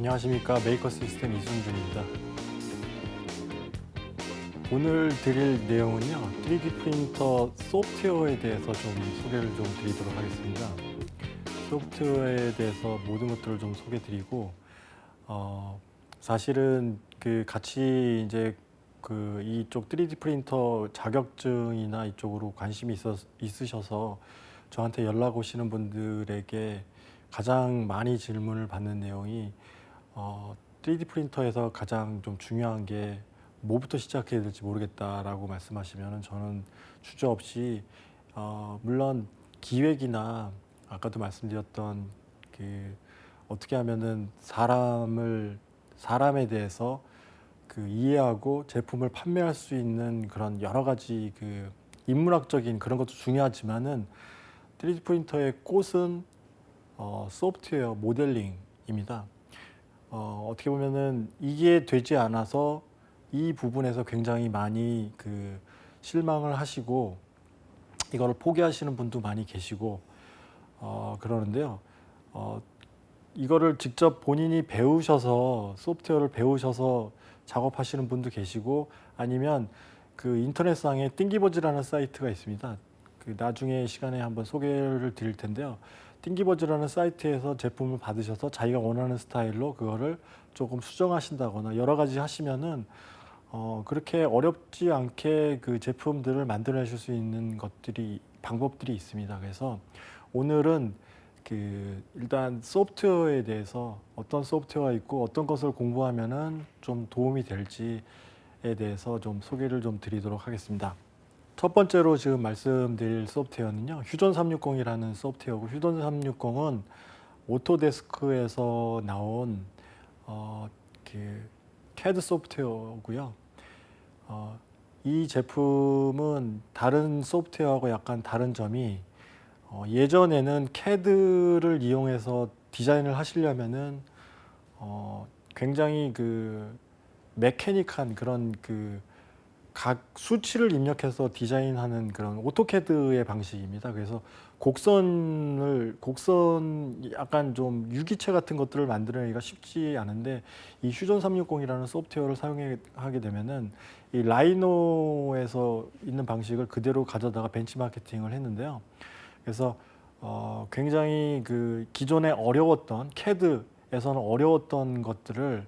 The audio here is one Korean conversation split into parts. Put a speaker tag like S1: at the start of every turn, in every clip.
S1: 안녕하십니까. 메이커 시스템 이순준입니다. 오늘 드릴 내용은요, 3D 프린터 소프트웨어에 대해서 좀 소개를 좀 드리도록 하겠습니다. 소프트웨어에 대해서 모든 것들을 좀 소개 드리고, 사실은 같이 이제 이쪽 3D 프린터 자격증이나 이쪽으로 관심이 있으셔서 저한테 연락 오시는 분들에게 가장 많이 질문을 받는 내용이 3D 프린터에서 가장 좀 중요한 게 뭐부터 시작해야 될지 모르겠다라고 말씀하시면 저는 주저없이 물론 기획이나 아까도 말씀드렸던 어떻게 하면은 사람에 대해서 이해하고 제품을 판매할 수 있는 그런 여러 가지 인문학적인 그런 것도 중요하지만은 3D 프린터의 꽃은 소프트웨어 모델링입니다. 어떻게 보면은 이게 되지 않아서 이 부분에서 굉장히 많이 실망을 하시고 이거를 포기하시는 분도 많이 계시고 그러는데요. 이거를 직접 본인이 배우셔서 소프트웨어를 배우셔서 작업하시는 분도 계시고 아니면 인터넷상에 띵기버즈라는 사이트가 있습니다. 나중에 시간에 한번 소개를 드릴 텐데요. 띵기버즈라는 사이트에서 제품을 받으셔서 자기가 원하는 스타일로 그거를 조금 수정하신다거나 여러 가지 하시면은 그렇게 어렵지 않게 제품들을 만들어내실 수 있는 방법들이 있습니다. 그래서 오늘은 일단 소프트웨어에 대해서 어떤 소프트웨어가 있고 어떤 것을 공부하면은 좀 도움이 될지에 대해서 좀 소개를 좀 드리도록 하겠습니다. 첫 번째로 지금 말씀드릴 소프트웨어는요, 휴전 360이라는 소프트웨어고, 휴전 360은 오토데스크에서 나온 CAD 소프트웨어고요. 이 제품은 다른 소프트웨어하고 약간 다른 점이 예전에는 CAD를 이용해서 디자인을 하시려면은 굉장히 메커닉한 그런 각 수치를 입력해서 디자인하는 그런 오토캐드의 방식입니다. 그래서 곡선 약간 좀 유기체 같은 것들을 만들어내기가 쉽지 않은데 이 휴전 360이라는 소프트웨어를 사용하게 되면은 이 라이노에서 있는 방식을 그대로 가져다가 벤치마케팅을 했는데요. 그래서 굉장히 기존에 어려웠던 CAD에서는 어려웠던 것들을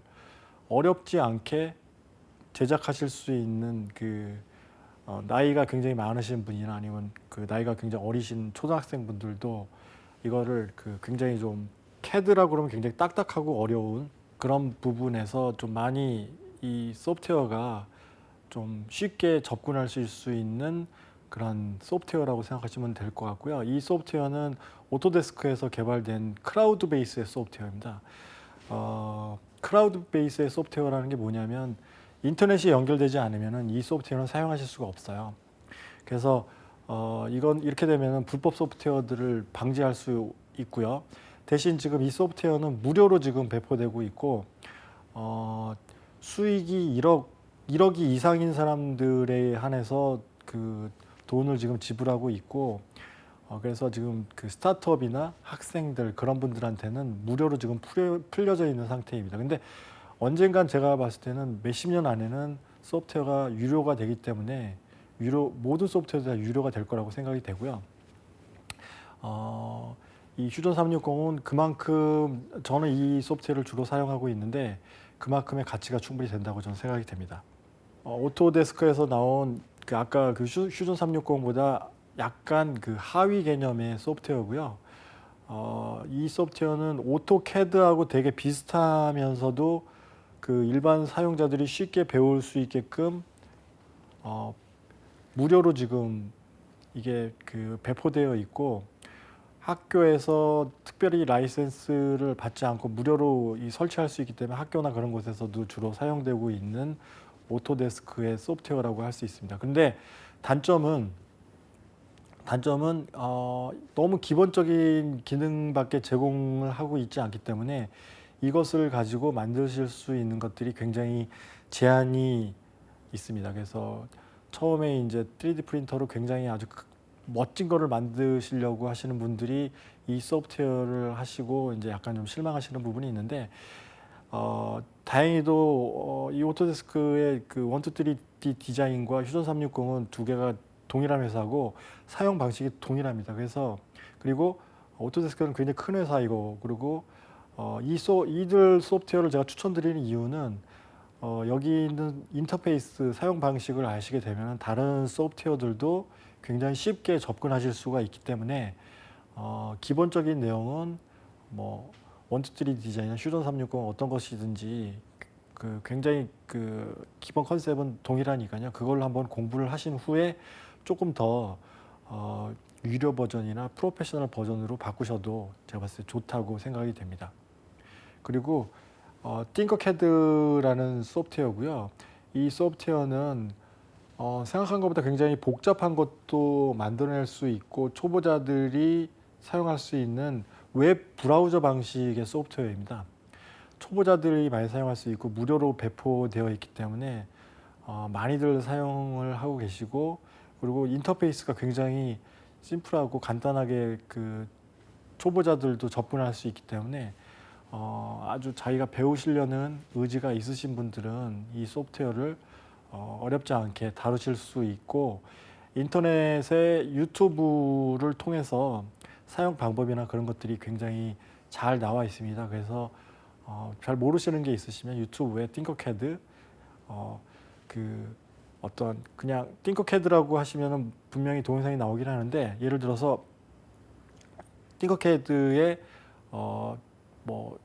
S1: 어렵지 않게 제작하실 수 있는 나이가 굉장히 많으신 분이나 아니면 나이가 굉장히 어리신 초등학생 분들도 이거를 굉장히 좀 CAD라고 그러면 굉장히 딱딱하고 어려운 그런 부분에서 좀 많이 이 소프트웨어가 좀 쉽게 접근하실 수 있는 그런 소프트웨어라고 생각하시면 될 것 같고요. 이 소프트웨어는 오토데스크에서 개발된 크라우드 베이스의 소프트웨어입니다. 크라우드 베이스의 소프트웨어라는 게 뭐냐면 인터넷이 연결되지 않으면 이 소프트웨어는 사용하실 수가 없어요. 그래서 이건 이렇게 되면 불법 소프트웨어들을 방지할 수 있고요. 대신 지금 이 소프트웨어는 무료로 지금 배포되고 있고 수익이 1억이 이상인 사람들에 한해서 돈을 지금 지불하고 있고 그래서 지금 스타트업이나 학생들 그런 분들한테는 무료로 지금 풀려져 있는 상태입니다. 근데 언젠간 제가 봤을 때는 몇십 년 안에는 소프트웨어가 유료가 되기 때문에 모든 소프트웨어가 다 유료가 될 거라고 생각이 되고요. 이 휴전 360은 그만큼 저는 이 소프트웨어를 주로 사용하고 있는데 그만큼의 가치가 충분히 된다고 저는 생각이 됩니다. 오토데스크에서 나온 아까 휴전 360보다 약간 하위 개념의 소프트웨어고요. 이 소프트웨어는 오토캐드하고 되게 비슷하면서도 일반 사용자들이 쉽게 배울 수 있게끔 무료로 지금 이게 배포되어 있고 학교에서 특별히 라이센스를 받지 않고 무료로 설치할 수 있기 때문에 학교나 그런 곳에서도 주로 사용되고 있는 오토데스크의 소프트웨어라고 할 수 있습니다. 근데 단점은 너무 기본적인 기능밖에 제공을 하고 있지 않기 때문에 이것을 가지고 만드실 수 있는 것들이 굉장히 제한이 있습니다. 그래서 처음에 이제 3D 프린터로 굉장히 아주 멋진 거를 만드시려고 하시는 분들이 이 소프트웨어를 하시고 이제 약간 좀 실망하시는 부분이 있는데 다행히도 이 오토데스크의 그 1, 2, 3D 디자인과 휴전 360은 두 개가 동일한 회사고 사용 방식이 동일합니다. 그래서 그리고 오토데스크는 굉장히 큰 회사이고 그리고 이들 소프트웨어를 제가 추천드리는 이유는 여기 있는 인터페이스 사용 방식을 아시게 되면 다른 소프트웨어들도 굉장히 쉽게 접근하실 수가 있기 때문에 기본적인 내용은 뭐 1, 2, 3 디자인이나 퓨전 360 어떤 것이든지 그 굉장히 그 기본 컨셉은 동일하니까요. 그걸 한번 공부를 하신 후에 조금 더 유료 버전이나 프로페셔널 버전으로 바꾸셔도 제가 봤을 때 좋다고 생각이 됩니다. 그리고 띵커캐드라는 소프트웨어고요. 이 소프트웨어는 생각한 것보다 굉장히 복잡한 것도 만들어낼 수 있고 초보자들이 사용할 수 있는 웹 브라우저 방식의 소프트웨어입니다. 초보자들이 많이 사용할 수 있고 무료로 배포되어 있기 때문에 많이들 사용을 하고 계시고 그리고 인터페이스가 굉장히 심플하고 간단하게 그 초보자들도 접근할 수 있기 때문에 아주 자기가 배우시려는 의지가 있으신 분들은 이 소프트웨어를 어렵지 않게 다루실 수 있고 인터넷에 유튜브를 통해서 사용 방법이나 그런 것들이 굉장히 잘 나와 있습니다. 그래서 잘 모르시는 게 있으시면 유튜브에 띵커캐드 그 어떤 그냥 띵커캐드라고 하시면 분명히 동영상이 나오긴 하는데 예를 들어서 띵커캐드에 뭐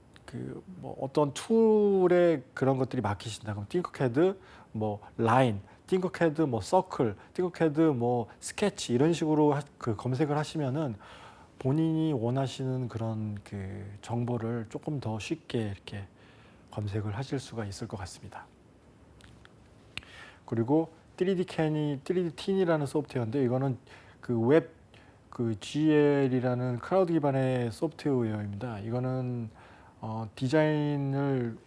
S1: 어떤 툴에 그런 것들이 막히신다. 그럼 띵커캐드 뭐 라인, 띵커캐드 뭐 서클, 띵커캐드 뭐 스케치 이런 식으로 그 검색을 하시면은 본인이 원하시는 그런 그 정보를 조금 더 쉽게 이렇게 검색을 하실 수가 있을 것 같습니다. 그리고 3D 틴이라는 소프트웨어인데 이거는 그 웹 그 GL이라는 클라우드 기반의 소프트웨어입니다. 이거는 디자인을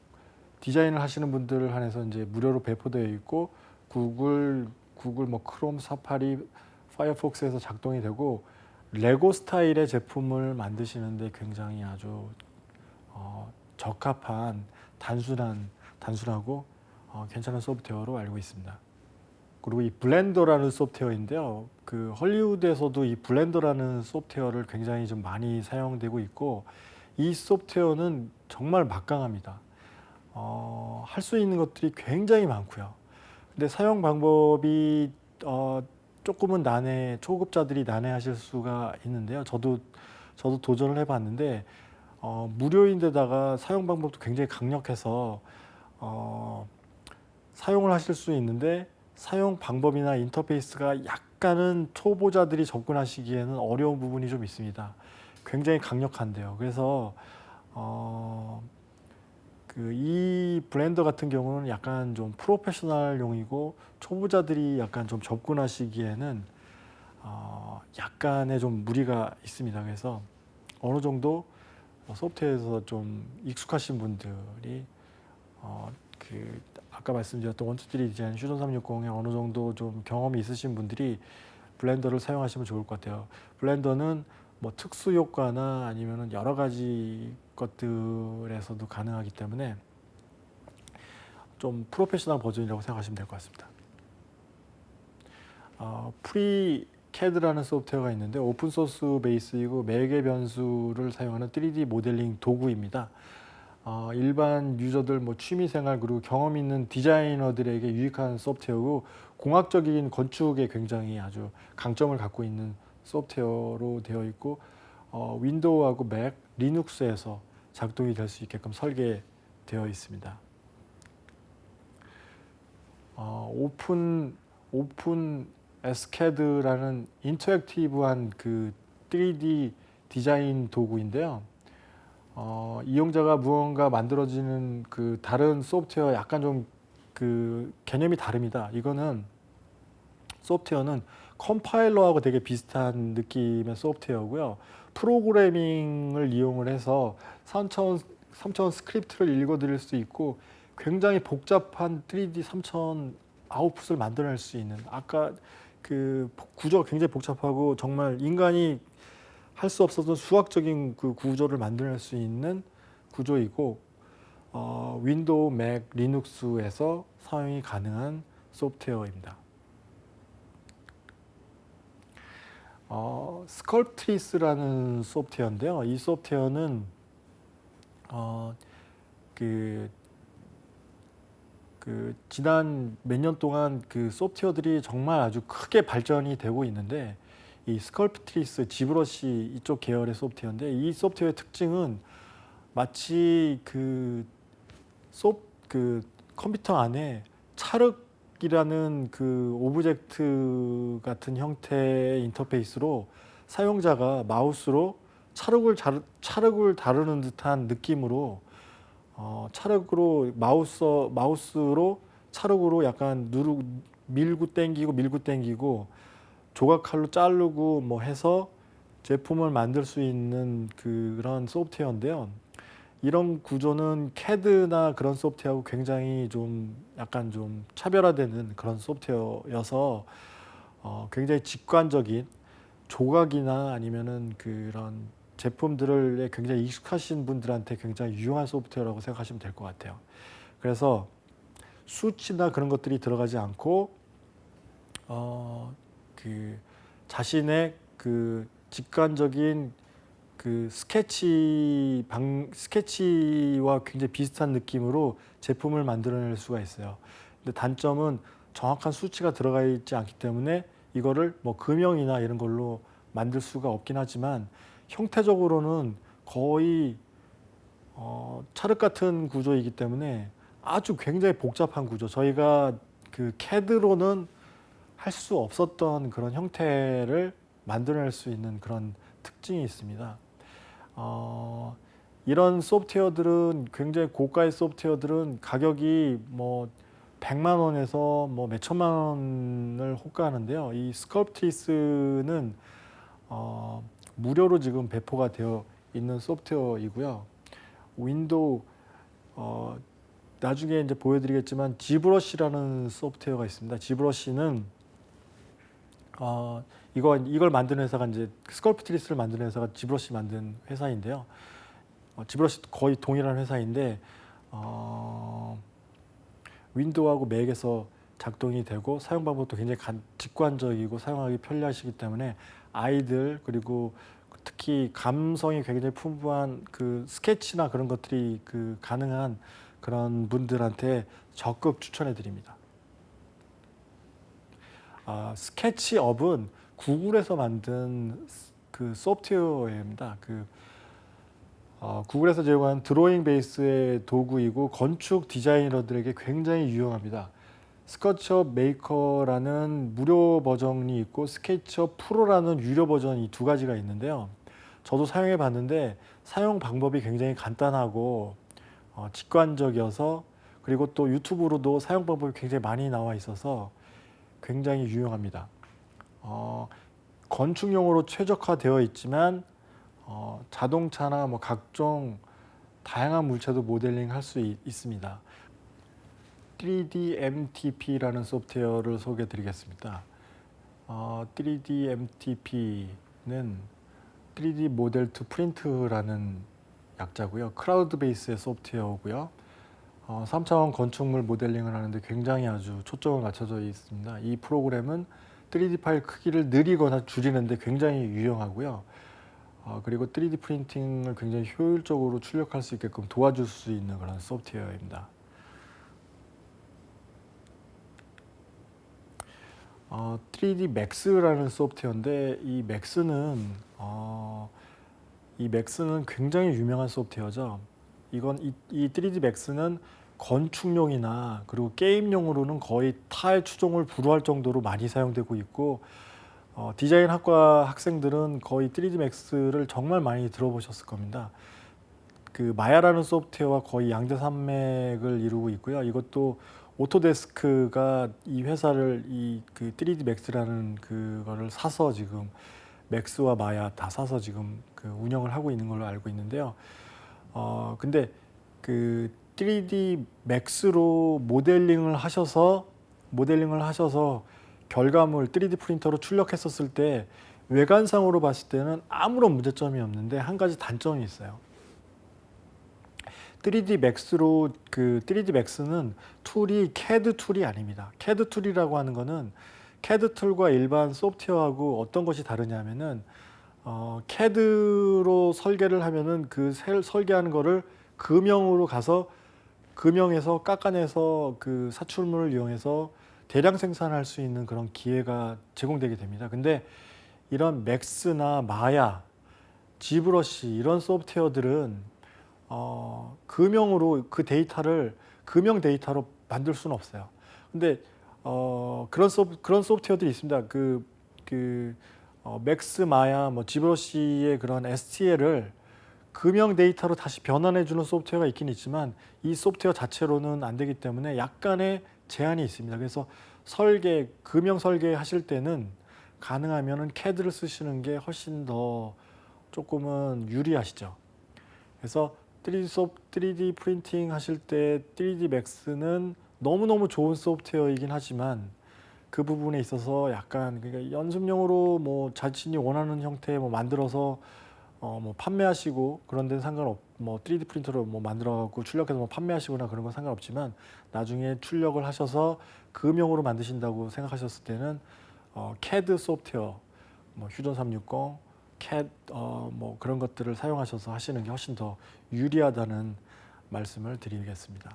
S1: 하시는 분들을 한해서 이제 무료로 배포되어 있고 구글 뭐 크롬, 사파리, 파이어폭스에서 작동이 되고 레고 스타일의 제품을 만드시는데 굉장히 아주 적합한 단순하고 괜찮은 소프트웨어로 알고 있습니다. 그리고 이 블렌더라는 소프트웨어인데요. 그 헐리우드에서도 이 블렌더라는 소프트웨어를 굉장히 좀 많이 사용되고 있고 이 소프트웨어는 정말 막강합니다. 할 수 있는 것들이 굉장히 많고요. 근데 사용 방법이 조금은 초급자들이 난해하실 수가 있는데요. 저도 도전을 해봤는데 무료인데다가 사용 방법도 굉장히 강력해서 사용을 하실 수 있는데 사용 방법이나 인터페이스가 약간은 초보자들이 접근하시기에는 어려운 부분이 좀 있습니다. 굉장히 강력한데요. 그래서 이 블렌더 같은 경우는 약간 좀 프로페셔널용이고 초보자들이 약간 좀 접근하시기에는 약간의 좀 무리가 있습니다. 그래서 어느 정도 소프트웨어에서 좀 익숙하신 분들이 아까 말씀드렸던 1, 2, 3 디자인 퓨전 360에 어느 정도 좀 경험이 있으신 분들이 블렌더를 사용하시면 좋을 것 같아요. 블렌더는 뭐 특수 효과나 아니면은 여러 가지 것들에서도 가능하기 때문에 좀 프로페셔널 버전이라고 생각하시면 될 것 같습니다. 프리캐드라는 소프트웨어가 있는데 오픈소스 베이스이고 매개 변수를 사용하는 3D 모델링 도구입니다. 일반 유저들, 뭐 취미생활 그리고 경험 있는 디자이너들에게 유익한 소프트웨어고 공학적인 건축에 굉장히 아주 강점을 갖고 있는 소프트웨어로 되어 있고 윈도우하고 맥, 리눅스에서 작동이 될 수 있게끔 설계되어 있습니다. 오픈 SCAD라는 인터랙티브한 그 3D 디자인 도구인데요. 이용자가 무언가 만들어지는 그 다른 소프트웨어 약간 좀 그 개념이 다릅니다. 이거는 소프트웨어는 컴파일러하고 되게 비슷한 느낌의 소프트웨어고요. 프로그래밍을 이용을 해서 3차원 스크립트를 읽어드릴 수 있고 굉장히 복잡한 3D 3차원 아웃풋을 만들어낼 수 있는 아까 그 구조가 굉장히 복잡하고 정말 인간이 할 수 없었던 수학적인 그 구조를 만들어낼 수 있는 구조이고 윈도우, 맥, 리눅스에서 사용이 가능한 소프트웨어입니다. 스컬프트리스라는 소프트웨어인데요. 이 소프트웨어는 그 지난 몇 년 동안 그 소프트웨어들이 정말 아주 크게 발전이 되고 있는데, 이 스컬프트리스, 지브러시 이쪽 계열의 소프트웨어인데, 이 소프트웨어의 특징은 마치 그 컴퓨터 안에 찰흙이라는 그 오브젝트 같은 형태의 인터페이스로 사용자가 마우스로 찰흙을 다루는 듯한 느낌으로 찰흙으로 마우스로 찰흙으로 약간 밀고 당기고 조각칼로 자르고 뭐 해서 제품을 만들 수 있는 그런 소프트웨어인데요. 이런 구조는 CAD나 그런 소프트웨어하고 굉장히 좀 약간 좀 차별화되는 그런 소프트웨어여서 굉장히 직관적인 조각이나 아니면은 그런 제품들에 굉장히 익숙하신 분들한테 굉장히 유용한 소프트웨어라고 생각하시면 될 것 같아요. 그래서 수치나 그런 것들이 들어가지 않고 자신의 그 직관적인 그 스케치와 굉장히 비슷한 느낌으로 제품을 만들어낼 수가 있어요. 근데 단점은 정확한 수치가 들어가 있지 않기 때문에 이거를 뭐 금형이나 이런 걸로 만들 수가 없긴 하지만, 형태적으로는 거의 찰흙 같은 구조이기 때문에 아주 굉장히 복잡한 구조, 저희가 그 CAD로는 할 수 없었던 그런 형태를 만들어낼 수 있는 그런 특징이 있습니다. 이런 소프트웨어들은, 굉장히 고가의 소프트웨어들은 가격이 뭐 100만 원에서 뭐 몇천만 원을 호가하는데요. 이 스컬프트리스는 무료로 지금 배포가 되어 있는 소프트웨어이고요. 윈도우 나중에 이제 보여드리겠지만 지브러시라는 소프트웨어가 있습니다. 지브러시는 이걸 만드는 회사가, 이제 스컬프트리스를 만드는 회사가 지브러시 만든 회사인데요. 지브러시 거의 동일한 회사인데 윈도우하고 맥에서 작동이 되고 사용 방법도 굉장히 직관적이고 사용하기 편리하시기 때문에 아이들, 그리고 특히 감성이 굉장히 풍부한 그 스케치나 그런 것들이 가능한 그런 분들한테 적극 추천해 드립니다. 스케치업은 구글에서 만든 그 소프트웨어입니다. 구글에서 제공한 드로잉 베이스의 도구이고 건축 디자이너들에게 굉장히 유용합니다. 스케치업 메이커라는 무료 버전이 있고 스케치업 프로라는 유료 버전이 두 가지가 있는데요. 저도 사용해 봤는데 사용 방법이 굉장히 간단하고 직관적이어서, 그리고 또 유튜브로도 사용 방법이 굉장히 많이 나와 있어서 굉장히 유용합니다. 건축용으로 최적화되어 있지만 자동차나 뭐 각종 다양한 물체도 모델링 할 수 있습니다. 3DMTP라는 소프트웨어를 소개해 드리겠습니다. 3DMTP는 3D 모델 투 프린트라는 약자고요. 클라우드 베이스의 소프트웨어고요. 3차원 건축물 모델링을 하는데 굉장히 아주 초점을 맞춰져 있습니다. 이 프로그램은 3D 파일 크기를 늘리거나 줄이는데 굉장히 유용하고요. 그리고 3D 프린팅을 굉장히 효율적으로 출력할 수 있게끔 도와줄 수 있는 그런 소프트웨어입니다. 3D 맥스라는 소프트웨어인데 이 맥스는 굉장히 유명한 소프트웨어죠. 이 3D 맥스는 건축용이나 그리고 게임용으로는 거의 타의 추종을 불허할 정도로 많이 사용되고 있고, 디자인학과 학생들은 거의 3D 맥스를 정말 많이 들어보셨을 겁니다. 그 마야라는 소프트웨어와 거의 양대산맥을 이루고 있고요. 이것도 오토데스크가 이 회사를 그 3D 맥스라는 그거를 사서 지금 맥스와 마야 다 사서 지금 운영을 하고 있는 걸로 알고 있는데요. 근데 그 3D 맥스로 모델링을 하셔서 결과물 3D 프린터로 출력했었을 때 외관상으로 봤을 때는 아무런 문제점이 없는데 한 가지 단점이 있어요. 3D Max로 그 3D Max는 툴이 CAD 툴이 아닙니다. CAD 툴이라고 하는 거는 CAD 툴과 일반 소프트웨어하고 어떤 것이 다르냐면은 CAD로 설계를 하면은 그 설계하는 거를 금형으로 가서 금형에서 깎아내서 그 사출물을 이용해서 대량 생산할 수 있는 그런 기회가 제공되게 됩니다. 근데 이런 맥스나 마야, 지브러시 이런 소프트웨어들은 금형으로 그 데이터를 금형 데이터로 만들 수는 없어요. 근데 그런 소프트웨어들이 있습니다. 맥스, 마야, 뭐 지브러시의 그런 STL을 금형 데이터로 다시 변환해 주는 소프트웨어가 있긴 있지만 이 소프트웨어 자체로는 안 되기 때문에 약간의 제한이 있습니다. 그래서 금형 설계 하실 때는 가능하면은 CAD를 쓰시는 게 훨씬 더 조금은 유리하시죠. 그래서 3D 프린팅 하실 때 3D Max는 너무너무 좋은 소프트웨어이긴 하지만 그 부분에 있어서 약간 그러니까 연습용으로 뭐 자신이 원하는 형태에 뭐 만들어서 뭐 판매하시고 그런 데는 뭐 3D 프린터로 뭐 만들어 갖고 출력해서 뭐 판매하시거나 그런 건 상관없지만 나중에 출력을 하셔서 금형으로 만드신다고 생각하셨을 때는 CAD 소프트웨어 뭐 휴전 360 CAD 뭐 그런 것들을 사용하셔서 하시는 게 훨씬 더 유리하다는 말씀을 드리겠습니다.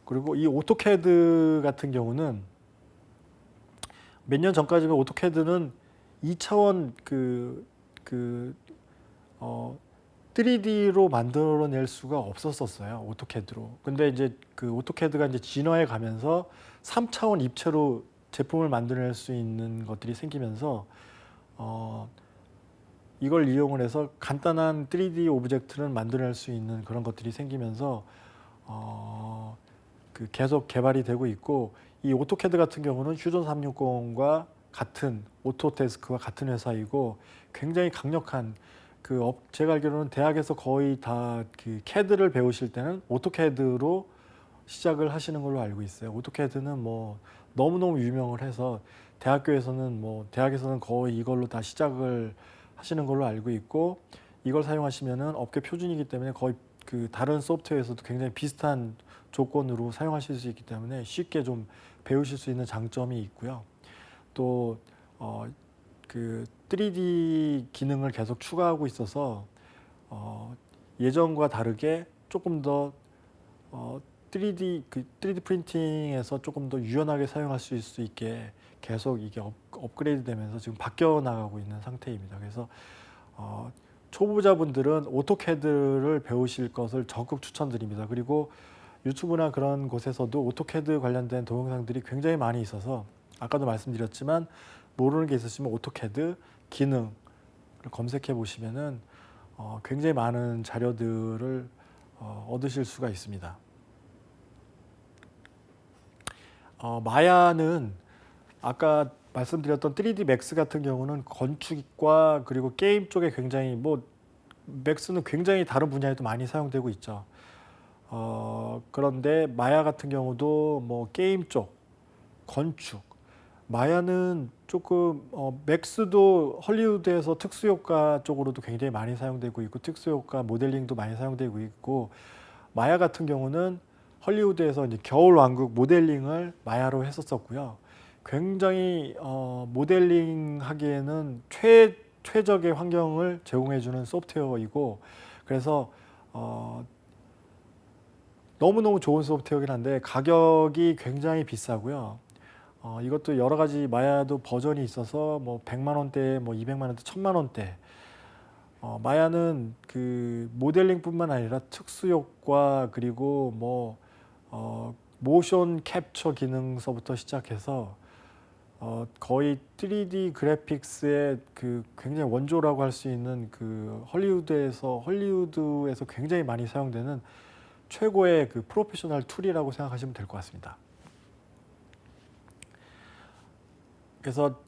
S1: 그리고 이 오토캐드 같은 경우는 몇 년 전까지는 오토캐드는 2차원 3D로 만들어낼 수가 없었어요. 오토캐드로. 근데 이제 그 오토캐드가 이제 진화해 가면서 3차원 입체로 제품을 만들어낼 수 있는 것들이 생기면서 이걸 이용을 해서 간단한 3D 오브젝트를 만들어낼 수 있는 그런 것들이 생기면서 계속 개발이 되고 있고 이 오토캐드 같은 경우는 휴전 360과 같은 오토데스크와 같은 회사이고 굉장히 강력한 제가 알기로는 대학에서 거의 다 그 CAD를 배우실 때는 오토캐드로 시작을 하시는 걸로 알고 있어요. 오토캐드는 뭐 너무너무 유명을 해서 대학에서는 거의 이걸로 다 시작을 하시는 걸로 알고 있고 이걸 사용하시면은 업계 표준이기 때문에 거의 그 다른 소프트웨어에서도 굉장히 비슷한 조건으로 사용하실 수 있기 때문에 쉽게 좀 배우실 수 있는 장점이 있고요. 또 그 3D 기능을 계속 추가하고 있어서 예전과 다르게 조금 더 3D 프린팅에서 조금 더 유연하게 사용할 수 있게 계속 이게 업그레이드 되면서 지금 바뀌어 나가고 있는 상태입니다. 그래서 초보자분들은 오토캐드를 배우실 것을 적극 추천드립니다. 그리고 유튜브나 그런 곳에서도 오토캐드 관련된 동영상들이 굉장히 많이 있어서 아까도 말씀드렸지만 모르는 게 있으시면 오토캐드 기능을 검색해 보시면은 굉장히 많은 자료들을 얻으실 수가 있습니다. 마야는 아까 말씀드렸던 3D 맥스 같은 경우는 건축과 그리고 게임 쪽에 굉장히 맥스는 굉장히 다른 분야에도 많이 사용되고 있죠. 그런데 마야 같은 경우도 뭐 게임 쪽, 건축, 마야는 조금 맥스도 헐리우드에서 특수효과 쪽으로도 굉장히 많이 사용되고 있고 특수효과 모델링도 많이 사용되고 있고 마야 같은 경우는 헐리우드에서 이제 겨울왕국 모델링을 마야로 했었었고요. 굉장히 모델링 하기에는 최적의 환경을 제공해주는 소프트웨어이고 그래서 너무너무 좋은 소프트웨어이긴 한데 가격이 굉장히 비싸고요. 이것도 여러 가지 마야도 버전이 있어서 뭐 100만 원대, 뭐 200만 원대, 1000만 원대. 마야는 그 모델링뿐만 아니라 특수효과 그리고 모션 캡처 기능서부터 시작해서 거의 3D 그래픽스의 그 굉장히 원조라고 할 수 있는 그 헐리우드에서 굉장히 많이 사용되는 최고의 그 프로페셔널 툴이라고 생각하시면 될 것 같습니다. 그래서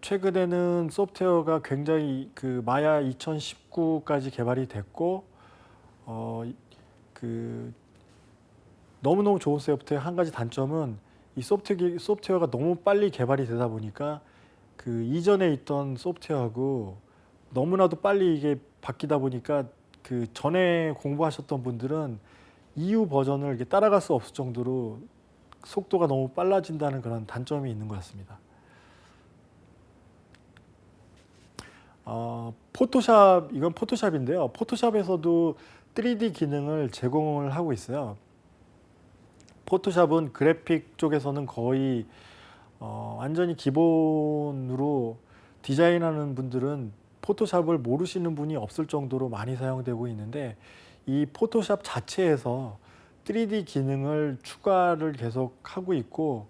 S1: 최근에는 소프트웨어가 굉장히 그 마야 2019까지 개발이 됐고 너무너무 좋은 소프트웨어 한 가지 단점은 이 소프트웨어가 너무 빨리 개발이 되다 보니까 그 이전에 있던 소프트웨어하고 너무나도 빨리 이게 바뀌다 보니까 그 전에 공부하셨던 분들은 이후 버전을 이렇게 따라갈 수 없을 정도로 속도가 너무 빨라진다는 그런 단점이 있는 것 같습니다. 포토샵, 이건 포토샵인데요. 포토샵에서도 3D 기능을 제공을 하고 있어요. 포토샵은 그래픽 쪽에서는 거의 완전히 기본으로 디자인하는 분들은 포토샵을 모르시는 분이 없을 정도로 많이 사용되고 있는데, 이 포토샵 자체에서 3D 기능을 추가를 계속 하고 있고,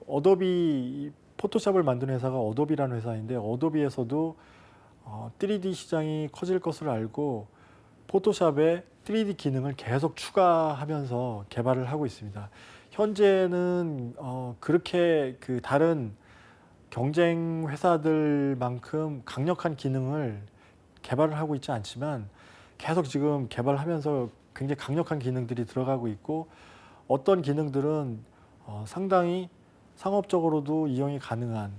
S1: 어도비, 포토샵을 만드는 회사가 어도비라는 회사인데, 어도비에서도 3D 시장이 커질 것을 알고 포토샵에 3D 기능을 계속 추가하면서 개발을 하고 있습니다. 현재는 그렇게 그 다른 경쟁 회사들만큼 강력한 기능을 개발을 하고 있지 않지만, 계속 지금 개발하면서 굉장히 강력한 기능들이 들어가고 있고, 어떤 기능들은 상당히 상업적으로도 이용이 가능한,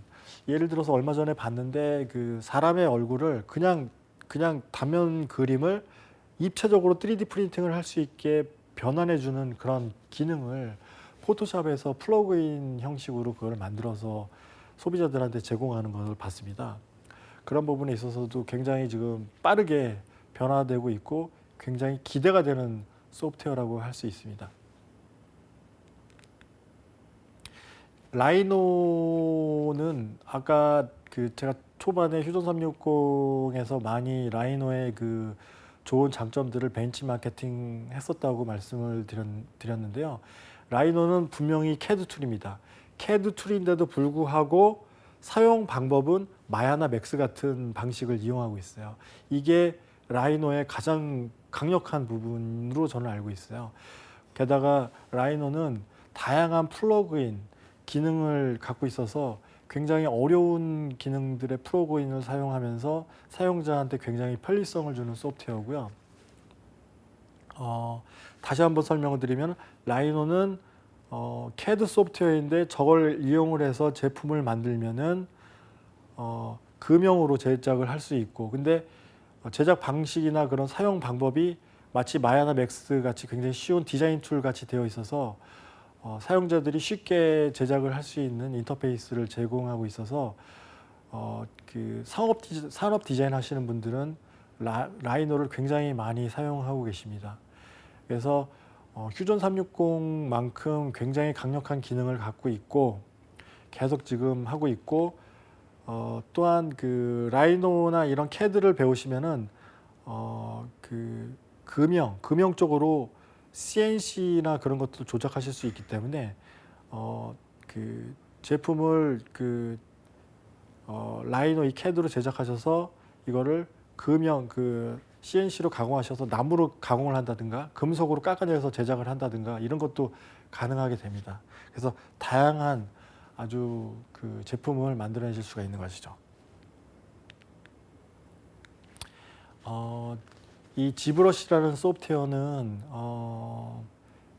S1: 예를 들어서 얼마 전에 봤는데 그 사람의 얼굴을 그냥 단면 그림을 입체적으로 3D 프린팅을 할 수 있게 변환해 주는 그런 기능을 포토샵에서 플러그인 형식으로 그걸 만들어서 소비자들한테 제공하는 것을 봤습니다. 그런 부분에 있어서도 굉장히 지금 빠르게 변화되고 있고 굉장히 기대가 되는 소프트웨어라고 할 수 있습니다. 라이노는 아까 그 제가 초반에 휴전 360에서 많이 라이노의 그 좋은 장점들을 벤치마케팅 했었다고 말씀을 드렸는데요. 라이노는 분명히 CAD 툴입니다. CAD 툴인데도 불구하고 사용 방법은 마야나 맥스 같은 방식을 이용하고 있어요. 이게 라이노의 가장 강력한 부분으로 저는 알고 있어요. 게다가 라이노는 다양한 플러그인 기능을 갖고 있어서 굉장히 어려운 기능들의 플러그인을 사용하면서 사용자한테 굉장히 편리성을 주는 소프트웨어고요. 다시 한번 설명을 드리면, 라이노는 CAD 소프트웨어인데 저걸 이용을 해서 제품을 만들면은 금형으로 제작을 할 수 있고, 근데 제작 방식이나 그런 사용 방법이 마치 마야나 맥스 같이 굉장히 쉬운 디자인 툴 같이 되어 있어서 사용자들이 쉽게 제작을 할 수 있는 인터페이스를 제공하고 있어서 그 산업 디자인 하시는 분들은 라이노를 굉장히 많이 사용하고 계십니다. 그래서 휴전 360만큼 굉장히 강력한 기능을 갖고 있고 계속 지금 하고 있고, 또한 그 라이노나 이런 CAD를 배우시면은 그 금형 쪽으로 CNC나 그런 것도 조작하실 수 있기 때문에 그 제품을 라이노 이 CAD로 제작하셔서 이거를 금형 CNC로 가공하셔서 나무로 가공을 한다든가 금속으로 깎아내서 제작을 한다든가 이런 것도 가능하게 됩니다. 그래서 다양한 아주 그 제품을 만들어내실 수가 있는 것이죠. 이 지브러시라는 소프트웨어는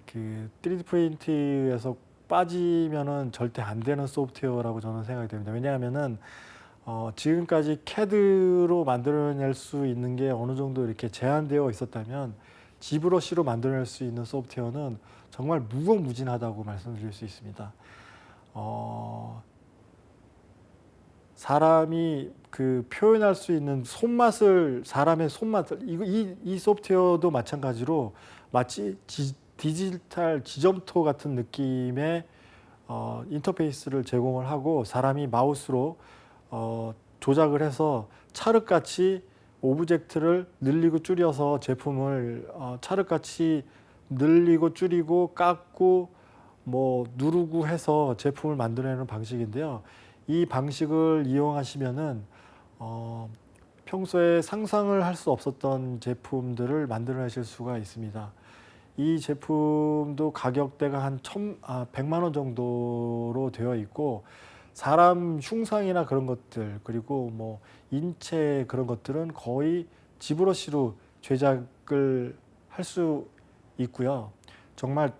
S1: 그 3D 프린트에서 빠지면은 절대 안 되는 소프트웨어라고 저는 생각이 됩니다. 왜냐하면은 지금까지 CAD로 만들어낼 수 있는 게 어느 정도 이렇게 제한되어 있었다면, 지브러시로 만들어낼 수 있는 소프트웨어는 정말 무궁무진하다고 말씀드릴 수 있습니다. 사람이 그 표현할 수 있는 손맛을, 사람의 손맛을, 이 소프트웨어도 마찬가지로 마치 디지털 지점토 같은 느낌의 인터페이스를 제공을 하고, 사람이 마우스로 조작을 해서 찰흙같이 오브젝트를 늘리고 줄여서 제품을 찰흙같이 늘리고 줄이고 깎고 뭐 누르고 해서 제품을 만들어내는 방식인데요. 이 방식을 이용하시면은 평소에 상상을 할 수 없었던 제품들을 만들어내실 수가 있습니다. 이 제품도 가격대가 한 100만 원 정도로 되어 있고, 사람 흉상이나 그런 것들, 그리고 뭐 인체 그런 것들은 거의 지브러시로 제작을 할 수 있고요. 정말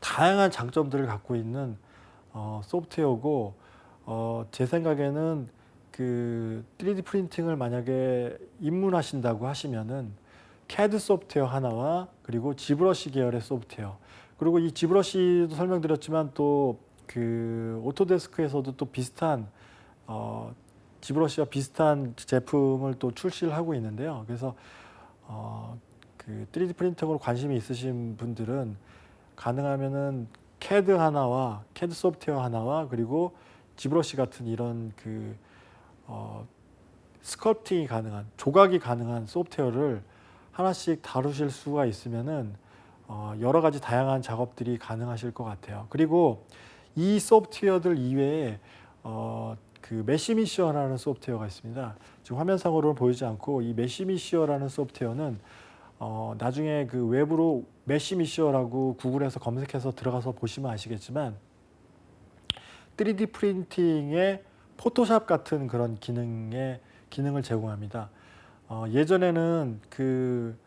S1: 다양한 장점들을 갖고 있는 소프트웨어고, 제 생각에는 그 3D 프린팅을 만약에 입문하신다고 하시면은 CAD 소프트웨어 하나와 그리고 지브러시 계열의 소프트웨어, 그리고 이 지브러시도 설명드렸지만 또 그 오토데스크에서도 또 비슷한 지브러시와 비슷한 제품을 또 출시를 하고 있는데요. 그래서 그 3D 프린터로 관심이 있으신 분들은 가능하면은 CAD 하나와 CAD 소프트웨어 하나와 그리고 지브러시 같은 이런 그 스컬프팅이 가능한, 조각이 가능한 소프트웨어를 하나씩 다루실 수가 있으면은 여러 가지 다양한 작업들이 가능하실 것 같아요. 그리고 이 소프트웨어들 이외에 그 메시미시어라는 소프트웨어가 있습니다. 지금 화면상으로는 보이지 않고 이 메시미시어라는 소프트웨어는 나중에 그 외부로 메시미시어라고 구글에서 검색해서 들어가서 보시면 아시겠지만 3D 프린팅의 포토샵 같은 그런 기능을 제공합니다. 예전에는 그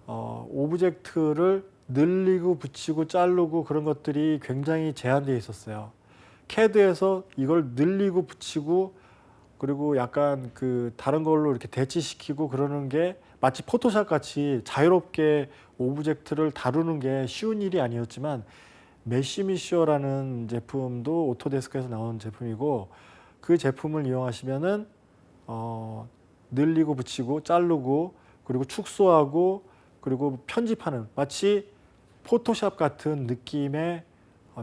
S1: 오브젝트를 늘리고 붙이고 자르고 그런 것들이 굉장히 제한되어 있었어요. CAD에서 이걸 늘리고 붙이고 그리고 약간 그 다른 걸로 이렇게 대치시키고 그러는 게 마치 포토샵 같이 자유롭게 오브젝트를 다루는 게 쉬운 일이 아니었지만 메시미시어라는 제품도 오토데스크에서 나온 제품이고 그 제품을 이용하시면은 늘리고 붙이고 자르고 그리고 축소하고 그리고 편집하는 마치 포토샵 같은 느낌의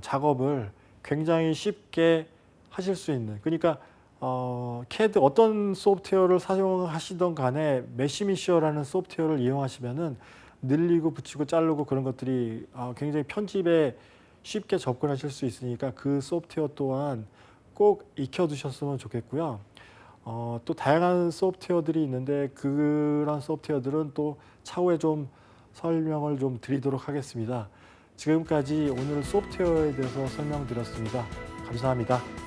S1: 작업을 굉장히 쉽게 하실 수 있는, 그러니까 CAD 어떤 소프트웨어를 사용하시던 간에 메시미시어라는 소프트웨어를 이용하시면은 늘리고 붙이고 자르고 그런 것들이 굉장히 편집에 쉽게 접근하실 수 있으니까 그 소프트웨어 또한 꼭 익혀두셨으면 좋겠고요. 또 다양한 소프트웨어들이 있는데 그런 소프트웨어들은 또 차후에 좀 설명을 좀 드리도록 하겠습니다. 지금까지 오늘 소프트웨어에 대해서 설명드렸습니다. 감사합니다.